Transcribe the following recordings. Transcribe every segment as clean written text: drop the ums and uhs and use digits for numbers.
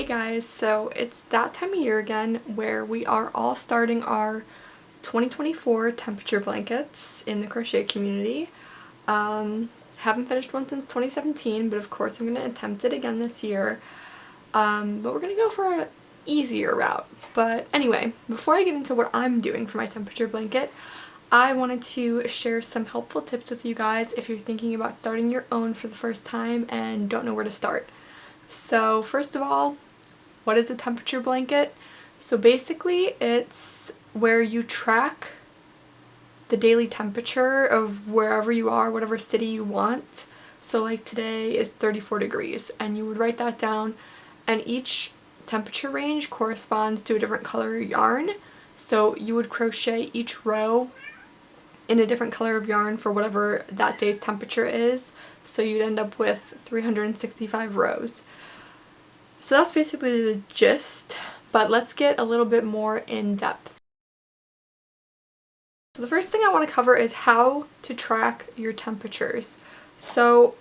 guys, so it's that time of year again where we are all starting our 2024 temperature blankets in the crochet community. Haven't finished one since 2017, but of course I'm going to attempt it again this year. But we're going to go for an easier route. But anyway, before I get into what I'm doing for my temperature blanket, I wanted to share some helpful tips with you guys if you're thinking about starting your own for the first time and don't know where to start. So first of all, what is a temperature blanket? So basically it's where you track the daily temperature of wherever you are, whatever city you want. So like today is 34 degrees and you would write that down, and each temperature range corresponds to a different color yarn. So you would crochet each row in a different color of yarn for whatever that day's temperature is. So you'd end up with 365 rows. So that's basically the gist, but let's get a little bit more in depth. So the first thing I want to cover is how to track your temperatures. So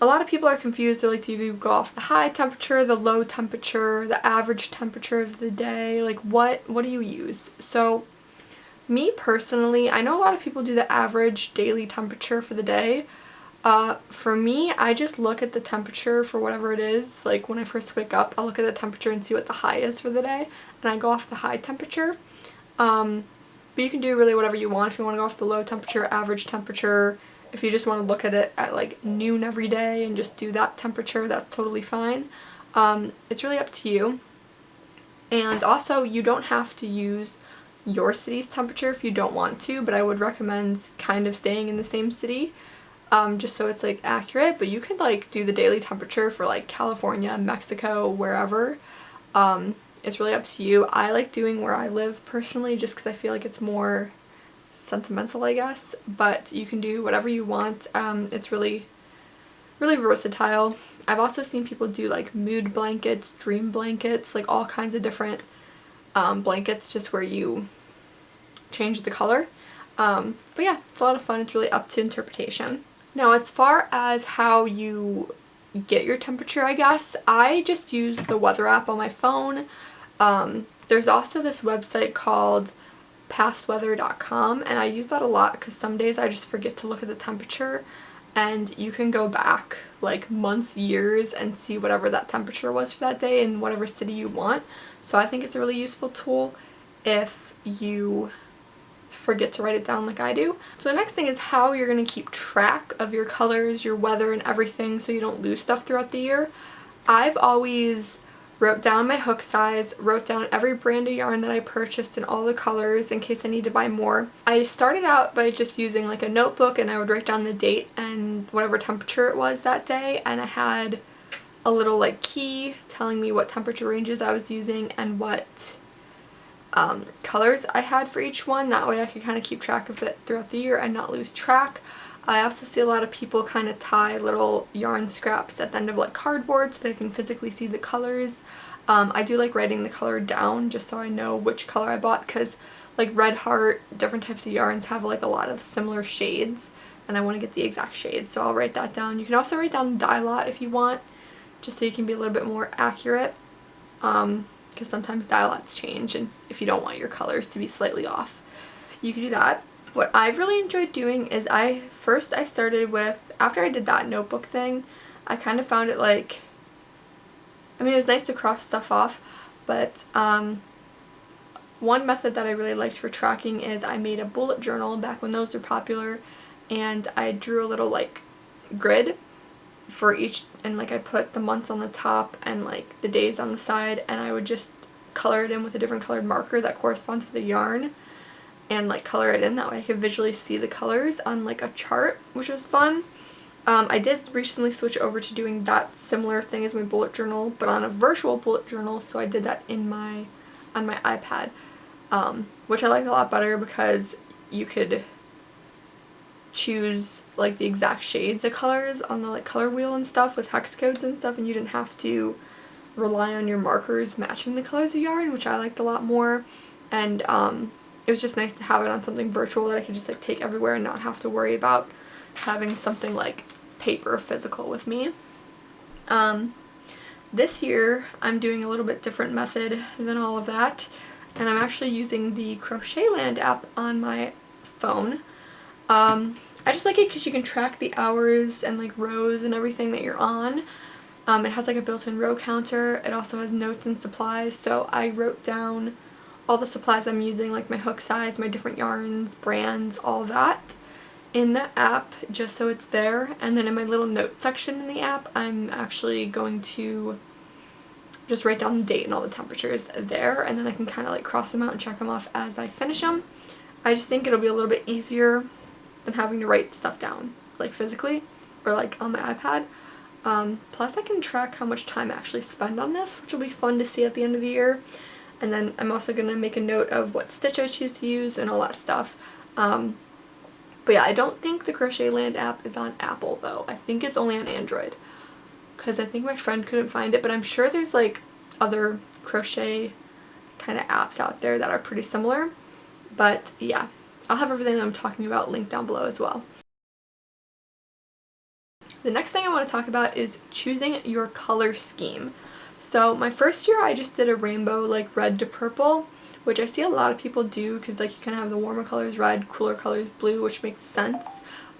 a lot of people are confused. They're like, do you go off the high temperature, the low temperature, the average temperature of the day? Like what do you use? So me personally, I know a lot of people do the average daily temperature for the day. For me, I just look at the temperature for whatever it is. Like when I first wake up, I'll look at the temperature and see what the high is for the day, and I go off the high temperature. But you can do really whatever you want. If you want to go off the low temperature, average temperature, if you just want to look at it at like noon every day and just do that temperature, that's totally fine. It's really up to you. And also, you don't have to use your city's temperature if you don't want to, but I would recommend kind of staying in the same city. Just so it's like accurate, but you could like do the daily temperature for like California, Mexico, wherever. It's really up to you. I like doing where I live personally just because I feel like it's more sentimental, I guess, but you can do whatever you want. It's really versatile. I've also seen people do like mood blankets, dream blankets, like all kinds of different blankets just where you change the color. But yeah, it's a lot of fun. It's really up to interpretation. Now, as far as how you get your temperature, I guess, I just use the weather app on my phone. There's also this website called pastweather.com, and I use that a lot because some days I just forget to look at the temperature, and you can go back like months, years, and see whatever that temperature was for that day in whatever city you want. So I think it's a really useful tool if you forget to write it down like I do. So the next thing is how you're going to keep track of your colors, your weather, and everything so you don't lose stuff throughout the year. I've always wrote down my hook size, wrote down every brand of yarn that I purchased and all the colors in case I need to buy more. I started out by just using like a notebook, and I would write down the date and whatever temperature it was that day, and I had a little like key telling me what temperature ranges I was using and what colors I had for each one. That way I could kind of keep track of it throughout the year and not lose track. I also see a lot of people kind of tie little yarn scraps at the end of like cardboard so they can physically see the colors. I do like writing the color down just so I know which color I bought, because like Red Heart, different types of yarns have like a lot of similar shades, and I want to get the exact shade, so I'll write that down. You can also write down the dye lot if you want, just so you can be a little bit more accurate. Because sometimes dye lots change, and if you don't want your colors to be slightly off, you can do that. What I've really enjoyed doing is I started with, after I did that notebook thing, I kind of found it like, I mean, it was nice to cross stuff off, but one method that I really liked for tracking is I made a bullet journal back when those were popular, and I drew a little like grid for each, and like I put the months on the top and like the days on the side, and I would just color it in with a different colored marker that corresponds to the yarn and like color it in. That way I could visually see the colors on like a chart, which was fun. I did recently switch over to doing that similar thing as my bullet journal, but on a virtual bullet journal, so I did that on my iPad, which I like a lot better because you could choose like the exact shades of colors on the like color wheel and stuff with hex codes and stuff, and you didn't have to rely on your markers matching the colors of yarn, which I liked a lot more. And it was just nice to have it on something virtual that I could just like take everywhere and not have to worry about having something like paper physical with me. this year I'm doing a little bit different method than all of that, and I'm actually using the Crochetland app on my phone. I just like it because you can track the hours and like rows and everything that you're on. It has like a built-in row counter. It also has notes and supplies, so I wrote down all the supplies I'm using, like my hook size, my different yarns, brands, all that in the app, just so it's there. And then in my little notes section in the app, I'm actually going to just write down the date and all the temperatures there, and then I can kind of like cross them out and check them off as I finish them. I just think it'll be a little bit easier than having to write stuff down like physically or like on my iPad. Plus I can track how much time I actually spend on this, which will be fun to see at the end of the year. And then I'm also going to make a note of what stitch I choose to use and all that stuff. But yeah, I don't think the Crochetland app is on Apple though. I think it's only on Android, because I think my friend couldn't find it, but I'm sure there's like other crochet kind of apps out there that are pretty similar. But yeah, I'll have everything that I'm talking about linked down below as well. The next thing I want to talk about is choosing your color scheme. So my first year I just did a rainbow, like red to purple, which I see a lot of people do because like you kind of have the warmer colors red, cooler colors blue, which makes sense.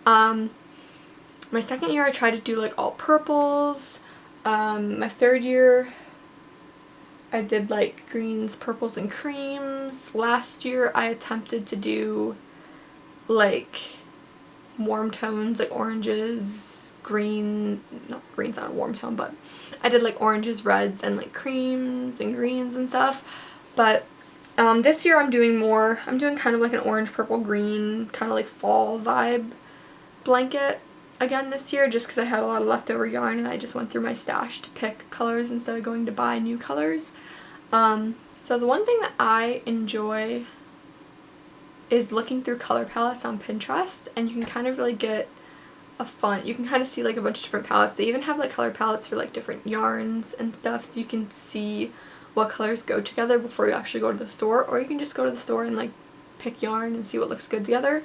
My second year I tried to do like all purples. My third year I did like greens, purples, and creams. Last year I attempted to do like warm tones, like oranges, green, not green's not a warm tone, but I did like oranges, reds, and like creams and greens and stuff. But this year I'm doing kind of like an orange, purple, green, kind of like fall vibe blanket again this year, just because I had a lot of leftover yarn and I just went through my stash to pick colors instead of going to buy new colors. So the one thing that I enjoy is looking through color palettes on Pinterest, and you can kind of really get you can kind of see like a bunch of different palettes. They even have like color palettes for like different yarns and stuff, so you can see what colors go together before you actually go to the store, or you can just go to the store and like pick yarn and see what looks good together.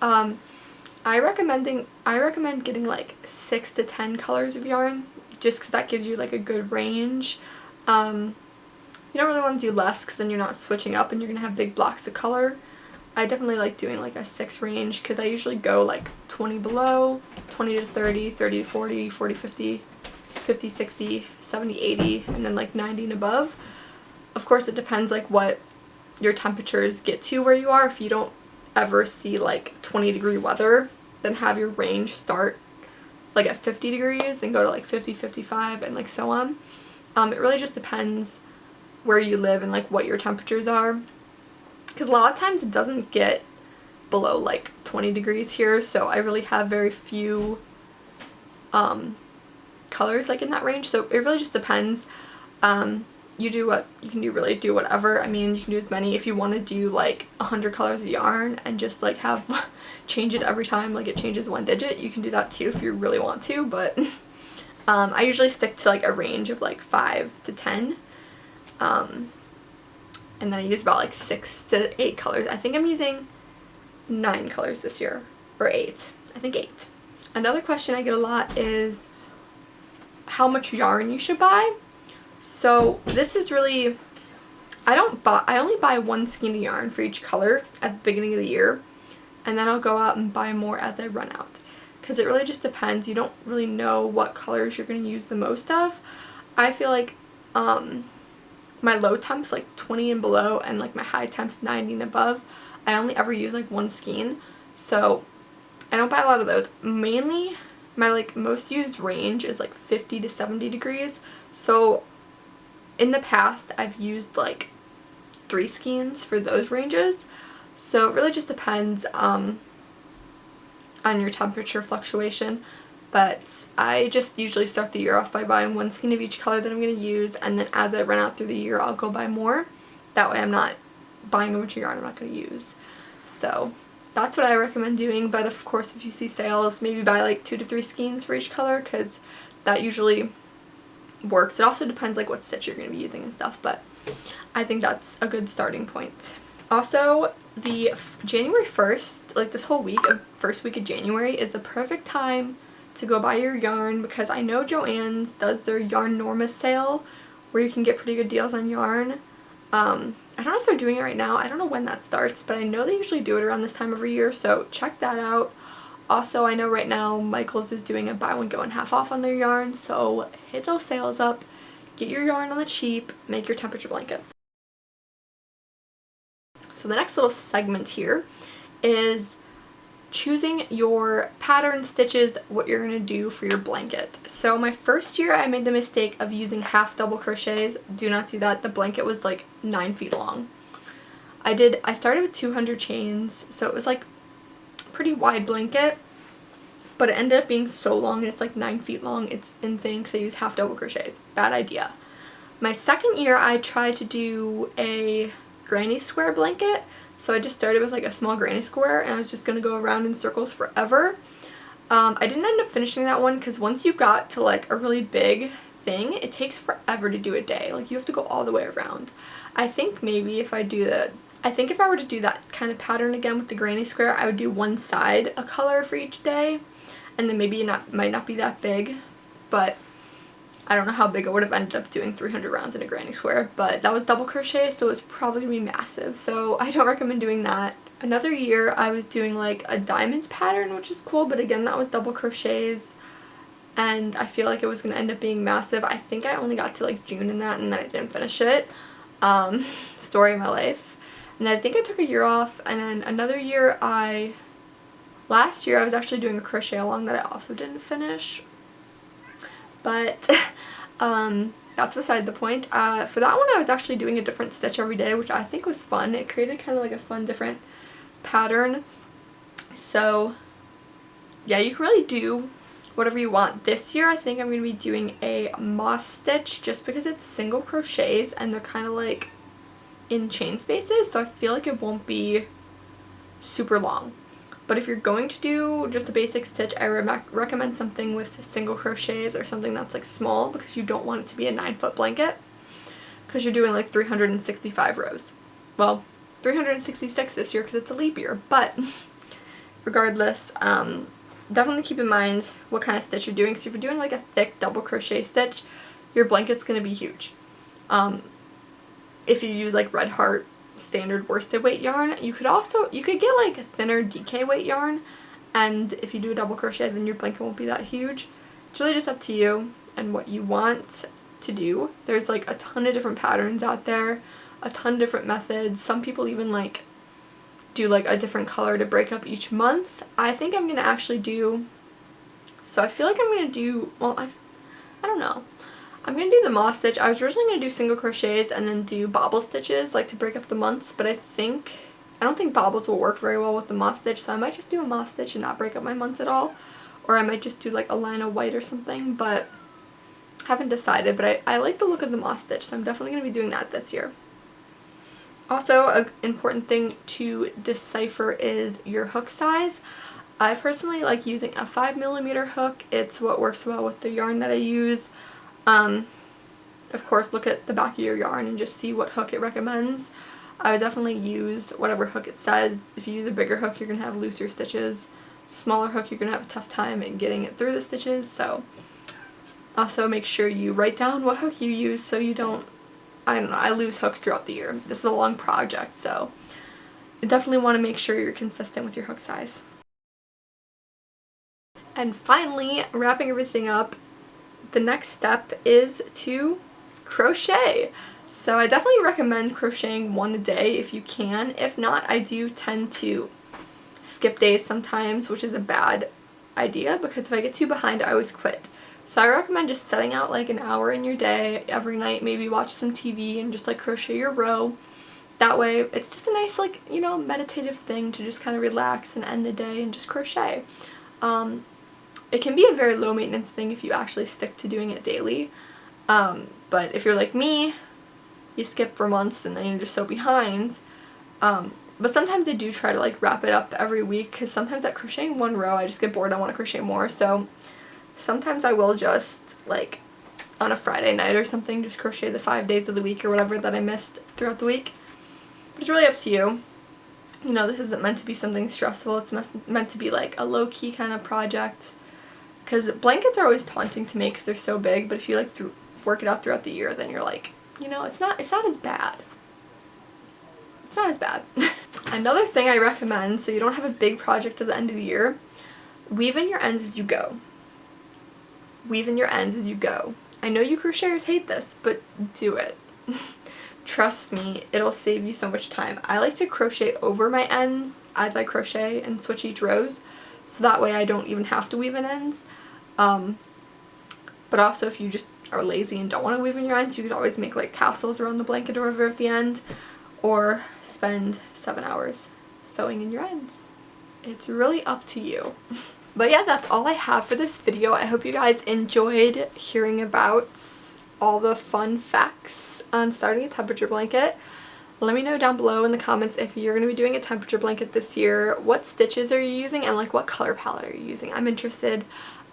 I recommend getting like 6 to 10 colors of yarn, just because that gives you like a good range. You don't really want to do less because then you're not switching up and you're going to have big blocks of color. I definitely like doing like a 6 range because I usually go like 20 below, 20 to 30, 30 to 40, 40, 50, 50, 60, 70, 80, and then like 90 and above. Of course it depends like what your temperatures get to where you are. If you don't ever see like 20-degree weather, then have your range start like at 50 degrees and go to like 50, 55, and like so on. It really just depends where you live and like what your temperatures are, because a lot of times it doesn't get below like 20 degrees here, so I really have very few colors like in that range, so it really just depends. You do what you can do, really do whatever. I mean, you can do as many if you want to do like 100 colors of yarn and just like have change it every time like it changes one digit. You can do that too if you really want to, but I usually stick to like a range of like 5 to 10. And then I use about like 6 to 8 colors. I think I'm using 9 colors this year, or 8. I think 8. Another question I get a lot is how much yarn you should buy. So this is really, I only buy 1 skein of yarn for each color at the beginning of the year, and then I'll go out and buy more as I run out, because it really just depends. You don't really know what colors you're going to use the most of. I feel like my low temps like 20 and below, and like my high temps 90 and above, I only ever use like 1 skein, so I don't buy a lot of those. Mainly my like most used range is like 50 to 70 degrees, so in the past I've used like 3 skeins for those ranges. So it really just depends on your temperature fluctuation. But I just usually start the year off by buying 1 skein of each color that I'm going to use, and then as I run out through the year I'll go buy more. That way I'm not buying a bunch of yarn I'm not going to use. So that's what I recommend doing, but of course if you see sales, maybe buy like 2 to 3 skeins for each color, because that usually works. It also depends like what stitch you're going to be using and stuff, but I think that's a good starting point. Also, the January 1st, like this whole week of first week of January, is the perfect time to go buy your yarn, because I know Joann's does their Yarnormous sale where you can get pretty good deals on yarn. I don't know if they're doing it right now. I don't know when that starts, but I know they usually do it around this time every year, so check that out. Also, I know right now Michael's is doing a buy one get one half off on their yarn, so hit those sales up, get your yarn on the cheap, make your temperature blanket. So the next little segment here is choosing your pattern, stitches, what you're going to do for your blanket. So my first year I made the mistake of using half double crochets. Do not do that. The blanket was like 9 feet long. I started with 200 chains, so it was like a pretty wide blanket, but it ended up being so long, and it's like 9 feet long. It's insane because I used half double crochets. Bad idea. My second year I tried to do a granny square blanket. So I just started with like a small granny square, and I was just going to go around in circles forever. I didn't end up finishing that one because once you got to like a really big thing, it takes forever to do a day. Like you have to go all the way around. I think maybe if I were to do that kind of pattern again with the granny square, I would do one side a color for each day, and then maybe it might not be that big, but I don't know how big I would have ended up doing 300 rounds in a granny square, but that was double crochet, so it's probably going to be massive, so I don't recommend doing that. Another year I was doing like a diamonds pattern, which is cool, but again that was double crochets, and I feel like it was going to end up being massive. I think I only got to like June in that, and then I didn't finish it. Story of my life. And I think I took a year off, and then another year last year I was actually doing a crochet along that I also didn't finish. But that's beside the point. For that one I was actually doing a different stitch every day, which I think was fun. It created kind of like a fun different pattern. So yeah, you can really do whatever you want. This year I think I'm going to be doing a moss stitch just because it's single crochets and they're kind of like in chain spaces, so I feel like it won't be super long. But if you're going to do just a basic stitch, I recommend something with single crochets or something that's like small, because you don't want it to be a 9-foot blanket, because you're doing like 365 rows. Well, 366 this year because it's a leap year, but regardless, definitely keep in mind what kind of stitch you're doing. So if you're doing like a thick double crochet stitch, your blanket's going to be huge. If you use like Red Heart standard worsted weight yarn, you could get like a thinner DK weight yarn, and if you do a double crochet then your blanket won't be that huge. It's really just up to you and what you want to do. There's like a ton of different patterns out there, a ton of different methods. Some people even like do like a different color to break up each month. I think I'm gonna actually do, so I feel like I'm gonna do, well, I don't know, I'm going to do the moss stitch. I was originally going to do single crochets and then do bobble stitches, like to break up the months, but I don't think bobbles will work very well with the moss stitch, so I might just do a moss stitch and not break up my months at all. Or I might just do like a line of white or something, but I haven't decided. But I like the look of the moss stitch, so I'm definitely going to be doing that this year. Also, an important thing to decipher is your hook size. I personally like using a 5mm hook. It's what works well with the yarn that I use. Of course, look at the back of your yarn and just see what hook it recommends. I would definitely use whatever hook it says. If you use a bigger hook, you're going to have looser stitches. Smaller hook, you're going to have a tough time in getting it through the stitches. So also make sure you write down what hook you use so you don't, I lose hooks throughout the year. This is a long project, so you definitely want to make sure you're consistent with your hook size. And finally, wrapping everything up, the next step is to crochet. So I definitely recommend crocheting one a day if you can. If not, I do tend to skip days sometimes, which is a bad idea because if I get too behind, I always quit. So I recommend just setting out like an hour in your day every night, maybe watch some TV and just like crochet your row. That way it's just a nice like, you know, meditative thing to just kind of relax and end the day and just crochet. It can be a very low maintenance thing if you actually stick to doing it daily, but if you're like me, you skip for months and then you're just so behind. But sometimes I do try to like wrap it up every week, because sometimes at crocheting one row I just get bored, I want to crochet more, so sometimes I will just like on a Friday night or something just crochet the 5 days of the week or whatever that I missed throughout the week. But it's really up to you. You know, this isn't meant to be something stressful, it's meant to be like a low-key kind of project. because blankets are always taunting to make because they're so big, but if you like work it out throughout the year, then you're like, you know, it's not as bad. It's not as bad. Another thing I recommend, so you don't have a big project at the end of the year, weave in your ends as you go. Weave in your ends as you go. I know you crocheters hate this, but do it. Trust me, it'll save you so much time. I like to crochet over my ends as I crochet and switch each rows, so that way I don't even have to weave in ends. But also if you just are lazy and don't want to weave in your ends, you could always make like tassels around the blanket or whatever at the end, or spend 7 hours sewing in your ends. It's really up to you. But yeah, that's all I have for this video. I hope you guys enjoyed hearing about all the fun facts on starting a temperature blanket. Let me know down below in the comments if you're going to be doing a temperature blanket this year. What stitches are you using and like what color palette are you using? I'm interested.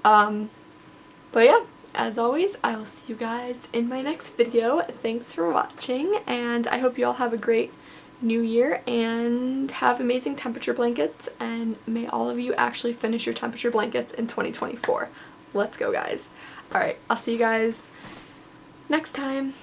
But yeah, as always, I will see you guys in my next video. Thanks for watching, and I hope you all have a great new year and have amazing temperature blankets, and may all of you actually finish your temperature blankets in 2024. Let's go, guys. Alright, I'll see you guys next time.